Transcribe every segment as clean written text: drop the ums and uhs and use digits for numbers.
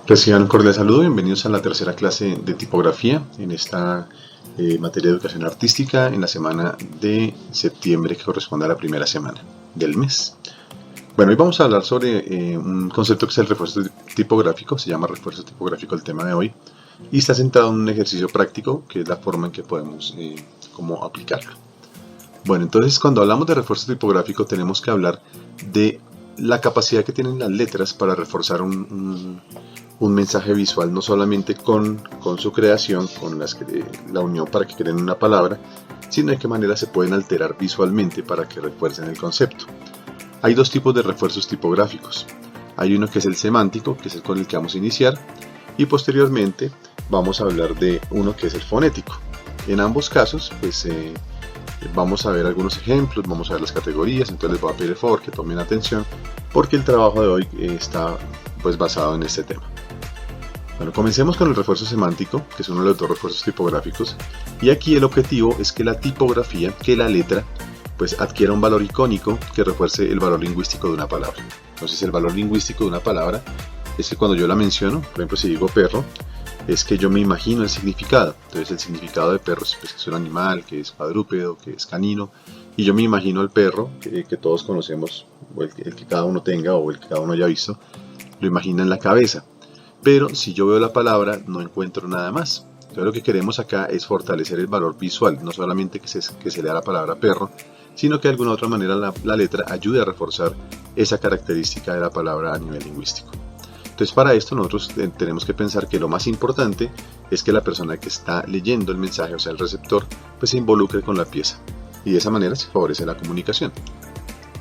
Reciban un cordial saludo, bienvenidos a la tercera clase de tipografía en esta materia de educación artística en la semana de septiembre que corresponde a la primera semana del mes. Bueno, hoy vamos a hablar sobre un concepto que es el refuerzo tipográfico, se llama refuerzo tipográfico el tema de hoy, y está centrado en un ejercicio práctico que es la forma en que podemos cómo aplicarlo. Bueno, entonces cuando hablamos de refuerzo tipográfico tenemos que hablar de la capacidad que tienen las letras para reforzar un mensaje visual, no solamente con su creación, con la unión para que creen una palabra, sino de qué manera se pueden alterar visualmente para que refuercen el concepto. Hay dos tipos de refuerzos tipográficos. Hay uno que es el semántico, que es el con el que vamos a iniciar, y posteriormente vamos a hablar de uno que es el fonético. En ambos casos, pues vamos a ver algunos ejemplos, vamos a ver las categorías, entonces les voy a pedir el favor que tomen atención, porque el trabajo de hoy está pues basado en este tema. Bueno, comencemos con el refuerzo semántico, que es uno de los dos refuerzos tipográficos, y aquí el objetivo es que la tipografía, que la letra, pues adquiera un valor icónico que refuerce el valor lingüístico de una palabra. Entonces el valor lingüístico de una palabra es que cuando yo la menciono, por ejemplo si digo perro, es que yo me imagino el significado. Entonces el significado de perro pues, que es un animal, que es cuadrúpedo, que es canino, y yo me imagino el perro que todos conocemos, o el que cada uno tenga o el que cada uno haya visto, lo imagina en la cabeza. Pero si yo veo la palabra no encuentro nada más. Entonces lo que queremos acá es fortalecer el valor visual, no solamente que se lea la palabra perro, sino que de alguna otra manera la letra ayude a reforzar esa característica de la palabra a nivel lingüístico. Entonces para esto nosotros tenemos que pensar que lo más importante es que la persona que está leyendo el mensaje, o sea el receptor, pues se involucre con la pieza y de esa manera se favorece la comunicación.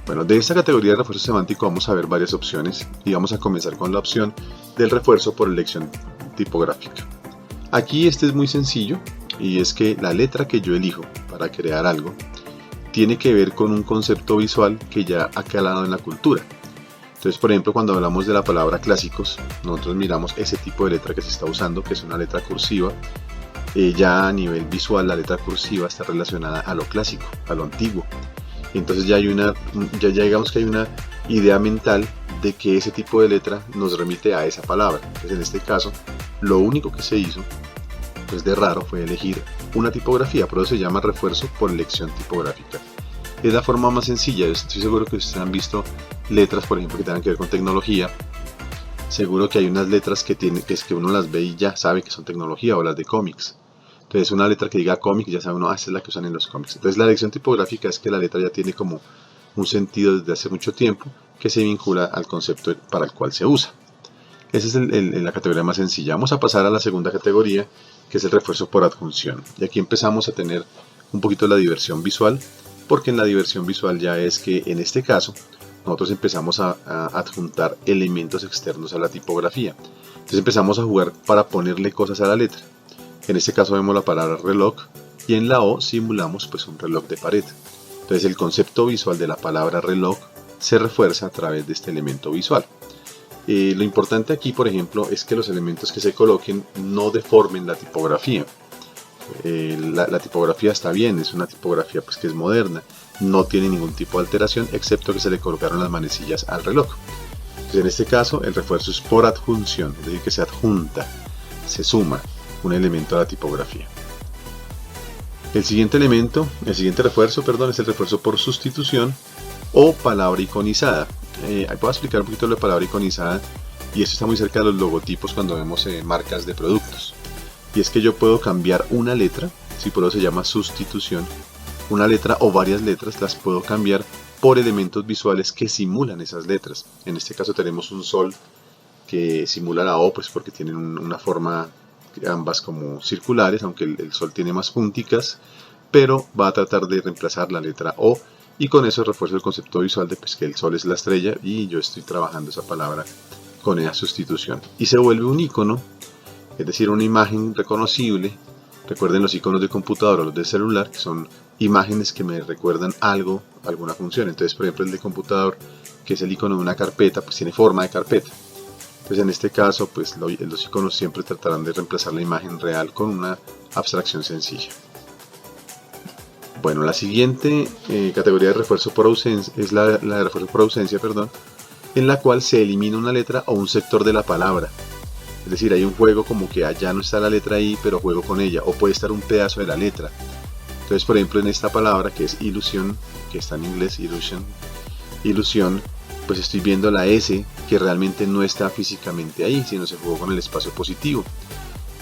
Bueno, de esta categoría de refuerzo semántico vamos a ver varias opciones y vamos a comenzar con la opción del refuerzo por elección tipográfica. Aquí este es muy sencillo y es que la letra que yo elijo para crear algo tiene que ver con un concepto visual que ya ha calado en la cultura. Entonces, por ejemplo, cuando hablamos de la palabra clásicos, nosotros miramos ese tipo de letra que se está usando, que es una letra cursiva. Ya a nivel visual la letra cursiva está relacionada a lo clásico, a lo antiguo. Entonces ya digamos que hay una idea mental de que ese tipo de letra nos remite a esa palabra. Entonces en este caso, lo único que se hizo, pues de raro, fue elegir una tipografía, por eso se llama refuerzo por elección tipográfica. Es la forma más sencilla. Estoy seguro que ustedes han visto letras, por ejemplo, que tengan que ver con tecnología. Seguro que hay unas letras que es que uno las ve y ya sabe que son tecnología, o las de cómics. Entonces una letra que diga cómic, ya sabe uno, esta es la que usan en los cómics. Entonces la elección tipográfica es que la letra ya tiene como un sentido desde hace mucho tiempo que se vincula al concepto para el cual se usa. Esa es la categoría más sencilla. Vamos a pasar a la segunda categoría, que es el refuerzo por adjunción. Y aquí empezamos a tener un poquito la diversión visual, porque en la diversión visual ya es que en este caso nosotros empezamos a adjuntar elementos externos a la tipografía. Entonces empezamos a jugar para ponerle cosas a la letra. En este caso vemos la palabra reloj y en la O simulamos pues un reloj de pared. Entonces el concepto visual de la palabra reloj se refuerza a través de este elemento visual. Lo importante aquí, por ejemplo, es que los elementos que se coloquen no deformen la tipografía. La tipografía está bien, es una tipografía pues que es moderna, no tiene ningún tipo de alteración excepto que se le colocaron las manecillas al reloj. Entonces en este caso el refuerzo es por adjunción, es decir que se adjunta, se suma un elemento a la tipografía. El siguiente refuerzo, es el refuerzo por sustitución o palabra iconizada. Puedo explicar un poquito lo de palabra iconizada, y esto está muy cerca de los logotipos cuando vemos marcas de productos. Y es que yo puedo cambiar una letra, si por eso se llama sustitución, una letra o varias letras las puedo cambiar por elementos visuales que simulan esas letras. En este caso tenemos un sol que simula la O, pues porque tienen una forma ambas como circulares, aunque el sol tiene más punticas, pero va a tratar de reemplazar la letra O, y con eso refuerzo el concepto visual de pues, que el sol es la estrella y yo estoy trabajando esa palabra con esa sustitución. Y se vuelve un icono, es decir, una imagen reconocible. Recuerden los iconos de computador o los de celular, que son imágenes que me recuerdan algo, alguna función. Entonces, por ejemplo, el de computador, que es el icono de una carpeta, pues tiene forma de carpeta. Entonces en este caso pues los iconos siempre tratarán de reemplazar la imagen real con una abstracción sencilla. Bueno, la siguiente categoría de refuerzo por ausencia es la de refuerzo por ausencia, en la cual se elimina una letra o un sector de la palabra. Es decir, hay un juego como que allá no está la letra I, pero juego con ella, o puede estar un pedazo de la letra. Entonces, por ejemplo, en esta palabra que es ilusión, que está en inglés, ilusión, pues estoy viendo la S que realmente no está físicamente ahí, sino se jugó con el espacio positivo.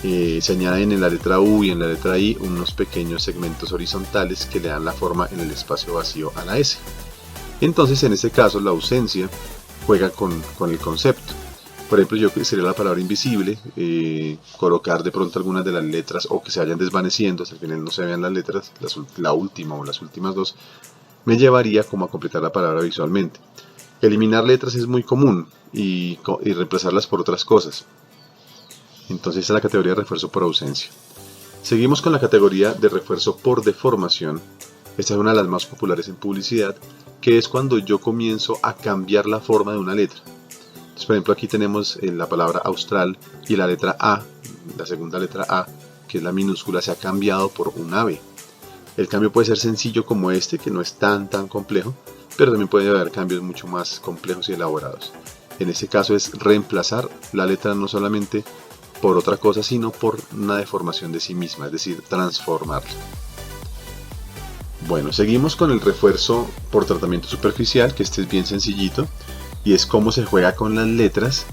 Se añaden en la letra U y en la letra I unos pequeños segmentos horizontales que le dan la forma en el espacio vacío a la S. Entonces, en este caso, la ausencia juega con el concepto. Por ejemplo, yo sería la palabra invisible, colocar de pronto algunas de las letras o que se vayan desvaneciendo, si al final no se vean las letras, la última o las últimas dos, me llevaría como a completar la palabra visualmente. Eliminar letras es muy común y reemplazarlas por otras cosas. Entonces esta es la categoría de refuerzo por ausencia. Seguimos con la categoría de refuerzo por deformación. Esta es una de las más populares en publicidad, que es cuando yo comienzo a cambiar la forma de una letra. Entonces, por ejemplo, aquí tenemos la palabra austral y la letra A, la segunda letra A, que es la minúscula, se ha cambiado por un ave. El cambio puede ser sencillo como este, que no es tan complejo, pero también puede haber cambios mucho más complejos y elaborados. En este caso es reemplazar la letra no solamente por otra cosa, sino por una deformación de sí misma, es decir, transformarla. Bueno, seguimos con el refuerzo por tratamiento superficial, que este es bien sencillito, y es cómo se juega con las letras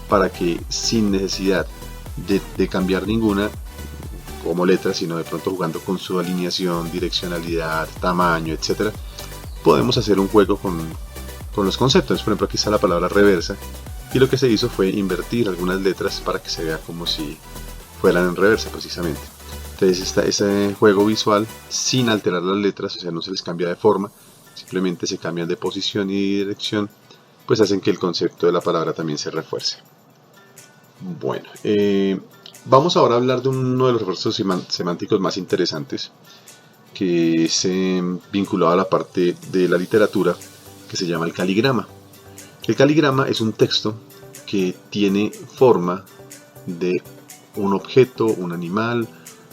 para que sin necesidad de cambiar ninguna como letra, sino de pronto jugando con su alineación, direccionalidad, tamaño, etc., podemos hacer un juego con los conceptos. Por ejemplo, aquí está la palabra reversa, y lo que se hizo fue invertir algunas letras para que se vea como si fueran en reversa precisamente. Entonces está ese juego visual sin alterar las letras, o sea, no se les cambia de forma, simplemente se cambian de posición y dirección, pues hacen que el concepto de la palabra también se refuerce. Bueno, vamos ahora a hablar de uno de los refuerzos semánticos más interesantes, que es vinculado a la parte de la literatura, que se llama el caligrama. El caligrama es un texto que tiene forma de un objeto, un animal,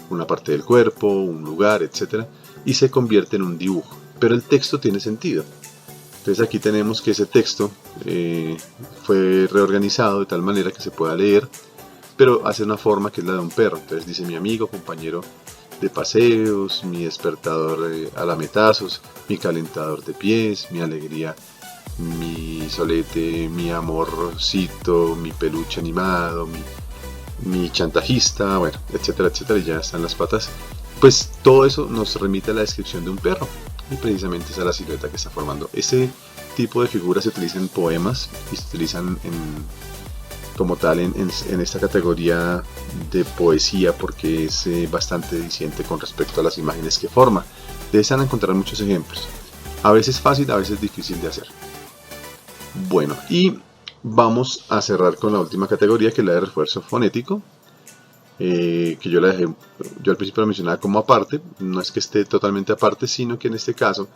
una parte del cuerpo, un lugar, etc., y se convierte en un dibujo, pero el texto tiene sentido. Entonces aquí tenemos que ese texto fue reorganizado de tal manera que se pueda leer, pero hace una forma que es la de un perro. Entonces dice: mi amigo, compañero de paseos, mi despertador a lametazos, mi calentador de pies, mi alegría, mi solete, mi amorcito, mi peluche animado, mi chantajista, bueno, etcétera, etcétera, y ya están las patas. Pues todo eso nos remite a la descripción de un perro, y precisamente esa es la silueta que está formando. Ese tipo de figuras se utilizan en poemas y se utilizan como tal en esta categoría de poesía, porque es bastante diciente con respecto a las imágenes que forma. De esa van a encontrar muchos ejemplos, a veces fácil, a veces difícil de hacer. Bueno, y vamos a cerrar con la última categoría, que es la de refuerzo fonético, que yo al principio la mencionaba como aparte. No es que esté totalmente aparte, sino que en este caso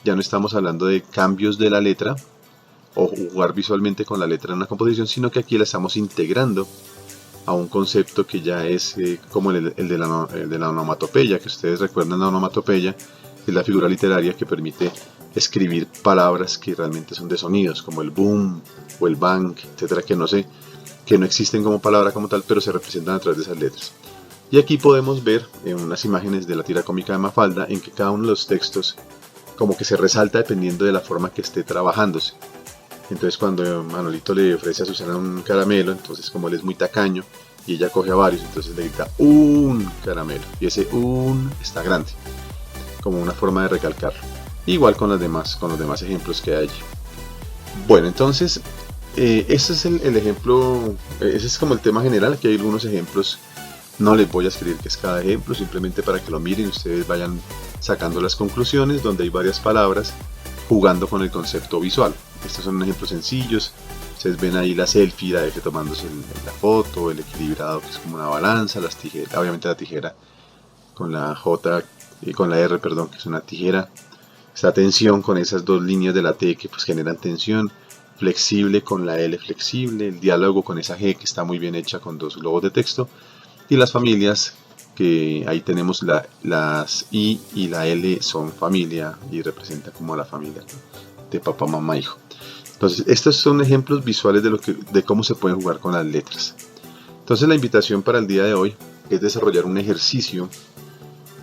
ya no estamos hablando de cambios de la letra o jugar visualmente con la letra en una composición, sino que aquí la estamos integrando a un concepto que ya es como el de la onomatopeya, que ustedes recuerdan. La onomatopeya es la figura literaria que permite escribir palabras que realmente son de sonidos, como el boom o el bang, etcétera, que no existen como palabra como tal, pero se representan a través de esas letras. Y aquí podemos ver en unas imágenes de la tira cómica de Mafalda, en que cada uno de los textos como que se resalta dependiendo de la forma que esté trabajándose. Entonces, cuando Manolito le ofrece a Susana un caramelo, entonces como él es muy tacaño y ella coge a varios, entonces le grita un caramelo, y ese un está grande, como una forma de recalcarlo. Igual con los demás ejemplos que hay. Bueno, entonces ese es el ejemplo, ese es como el tema general. Aquí hay algunos ejemplos, no les voy a escribir que es cada ejemplo, simplemente para que lo miren y ustedes vayan sacando las conclusiones, donde hay varias palabras jugando con el concepto visual. Estos son ejemplos sencillos. Ustedes ven ahí la selfie, la F tomándose la foto, el equilibrado, que es como una balanza, las tijeras, obviamente la tijera con la J y con la R, perdón, que es una tijera. Esta tensión con esas dos líneas de la T que pues generan tensión, flexible con la L flexible, el diálogo con esa G que está muy bien hecha con dos globos de texto, y las familias, que ahí tenemos las I y la L son familia y representa como a la familia de papá, mamá, hijo. Entonces estos son ejemplos visuales de cómo se pueden jugar con las letras. Entonces la invitación para el día de hoy es desarrollar un ejercicio.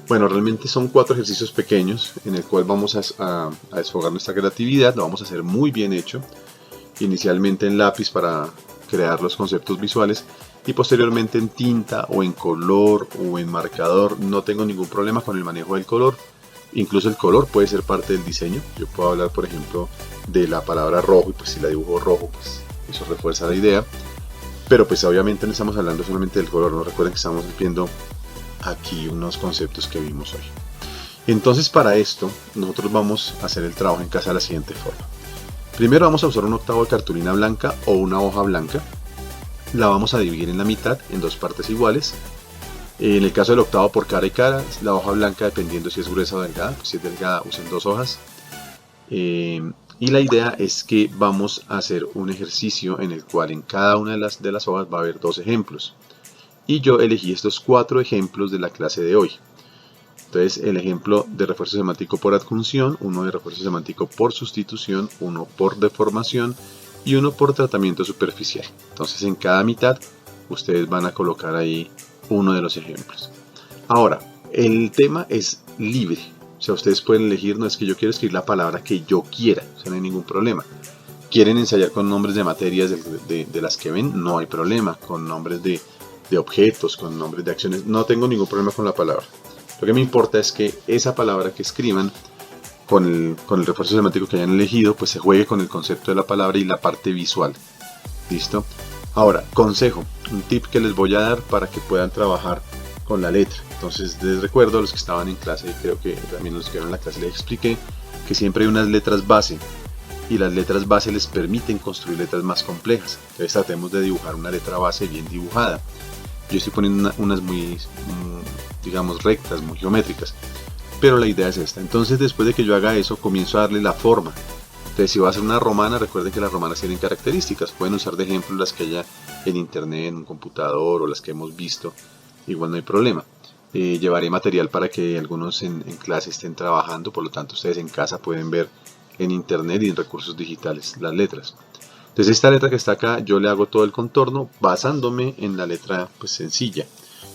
Bueno, realmente son 4 ejercicios pequeños en el cual vamos a desfogar nuestra creatividad. Lo vamos a hacer muy bien hecho, inicialmente en lápiz para crear los conceptos visuales y posteriormente en tinta o en color o en marcador. No tengo ningún problema con el manejo del color, incluso el color puede ser parte del diseño. Yo puedo hablar, por ejemplo, de la palabra rojo, y pues si la dibujo rojo, pues eso refuerza la idea, pero pues obviamente no estamos hablando solamente del color. No, recuerden que estamos viendo aquí unos conceptos que vimos hoy. Entonces, para esto nosotros vamos a hacer el trabajo en casa de la siguiente forma. Primero vamos a usar un octavo de cartulina blanca o una hoja blanca. La vamos a dividir en la mitad, en 2 partes iguales. En el caso del octavo, por cara y cara. La hoja blanca, dependiendo si es gruesa o delgada, pues si es delgada usen 2 hojas. Y la idea es que vamos a hacer un ejercicio en el cual en cada una de las hojas va a haber 2 ejemplos. Y yo elegí estos 4 ejemplos de la clase de hoy. Entonces, el ejemplo de refuerzo semántico por adjunción, uno de refuerzo semántico por sustitución, uno por deformación y uno por tratamiento superficial. Entonces, en cada mitad ustedes van a colocar ahí uno de los ejemplos. Ahora, el tema es libre. O sea, ustedes pueden elegir, no es que yo quiero escribir la palabra que yo quiera, o sea, no hay ningún problema. ¿Quieren ensayar con nombres de materias de las que ven? No hay problema. Con nombres de objetos, con nombres de acciones, no tengo ningún problema con la palabra. Lo que me importa es que esa palabra que escriban con el refuerzo semántico que hayan elegido, pues se juegue con el concepto de la palabra y la parte visual. ¿Listo? Ahora, consejo, un tip que les voy a dar para que puedan trabajar con la letra. Entonces, les recuerdo a los que estaban en clase, y creo que también los que vieron la clase les expliqué, que siempre hay unas letras base, y las letras base les permiten construir letras más complejas. Entonces tratemos de dibujar una letra base bien dibujada. Yo estoy poniendo unas muy, digamos, rectas, muy geométricas, pero la idea es esta. Entonces, después de que yo haga eso, comienzo a darle la forma. Entonces, si va a ser una romana, recuerden que las romanas tienen características. Pueden usar de ejemplo las que haya en internet, en un computador, o las que hemos visto. Igual no hay problema. Llevaré material para que algunos en clase estén trabajando, por lo tanto ustedes en casa pueden ver en internet y en recursos digitales las letras. Entonces, esta letra que está acá, yo le hago todo el contorno basándome en la letra pues sencilla,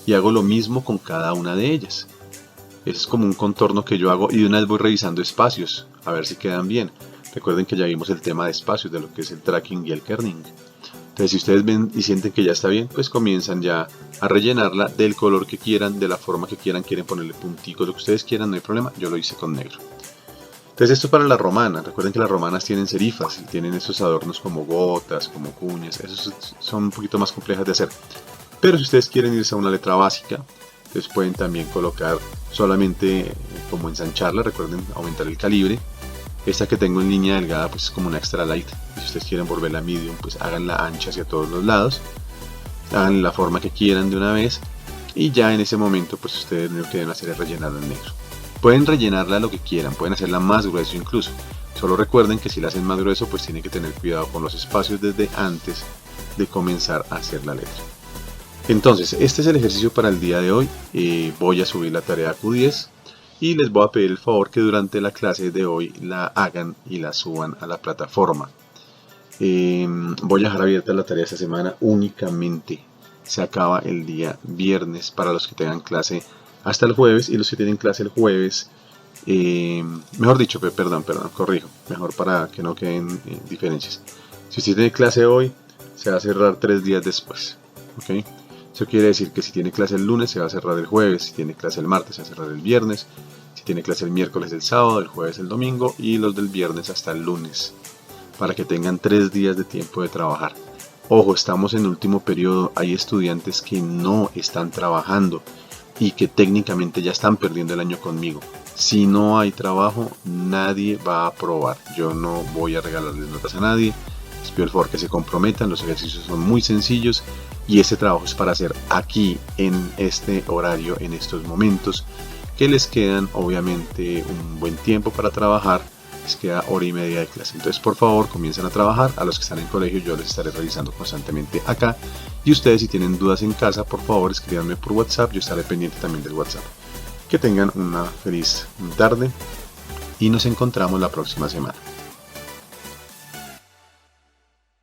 y hago lo mismo con cada una de ellas. Ese es como un contorno que yo hago, y de una vez voy revisando espacios a ver si quedan bien. Recuerden que ya vimos el tema de espacios, de lo que es el tracking y el kerning. Entonces, si ustedes ven y sienten que ya está bien, pues comienzan ya a rellenarla del color que quieran, de la forma que quieran. Quieren ponerle punticos, lo que ustedes quieran, no hay problema. Yo lo hice con negro. Entonces, esto es para la romana. Recuerden que las romanas tienen serifas y tienen esos adornos como gotas, como cuñas. Esos son un poquito más complejas de hacer. Pero si ustedes quieren irse a una letra básica, entonces pueden también colocar solamente como ensancharla. Recuerden aumentar el calibre. Esta que tengo en línea delgada pues es como una extra light. Y si ustedes quieren volverla medium, pues háganla ancha hacia todos los lados. Hagan la forma que quieran de una vez. Y ya en ese momento pues ustedes lo que deben hacer es rellenarla en negro. Pueden rellenarla lo que quieran, pueden hacerla más grueso incluso. Solo recuerden que si la hacen más grueso, pues tienen que tener cuidado con los espacios desde antes de comenzar a hacer la letra. Entonces, este es el ejercicio para el día de hoy. Voy a subir la tarea a Q10 y les voy a pedir el favor que durante la clase de hoy la hagan y la suban a la plataforma. Voy a dejar abierta la tarea esta semana únicamente. Se acaba el día viernes para los que tengan clase hasta el jueves, y los que tienen clase el jueves, mejor dicho, perdón, corrijo, mejor para que no queden diferencias. Si usted tiene clase hoy, se va a cerrar 3 días después, ¿ok? Eso quiere decir que si tiene clase el lunes, se va a cerrar el jueves; si tiene clase el martes, se va a cerrar el viernes; si tiene clase el miércoles, el sábado; el jueves, el domingo; y los del viernes hasta el lunes, para que tengan 3 días de tiempo de trabajar. Ojo, estamos en el último periodo, hay estudiantes que no están trabajando y que técnicamente ya están perdiendo el año conmigo. Si no hay trabajo, nadie va a aprobar. Yo no voy a regalarles notas a nadie. Les pido el favor que se comprometan. Los ejercicios son muy sencillos y este trabajo es para hacer aquí, en este horario, en estos momentos, que les quedan obviamente un buen tiempo para trabajar. Les queda 1h30 de clase. Entonces, por favor, comiencen a trabajar. A los que están en colegio, yo les estaré revisando constantemente acá. Y ustedes, si tienen dudas en casa, por favor, escríbanme por WhatsApp. Yo estaré pendiente también del WhatsApp. Que tengan una feliz tarde y nos encontramos la próxima semana.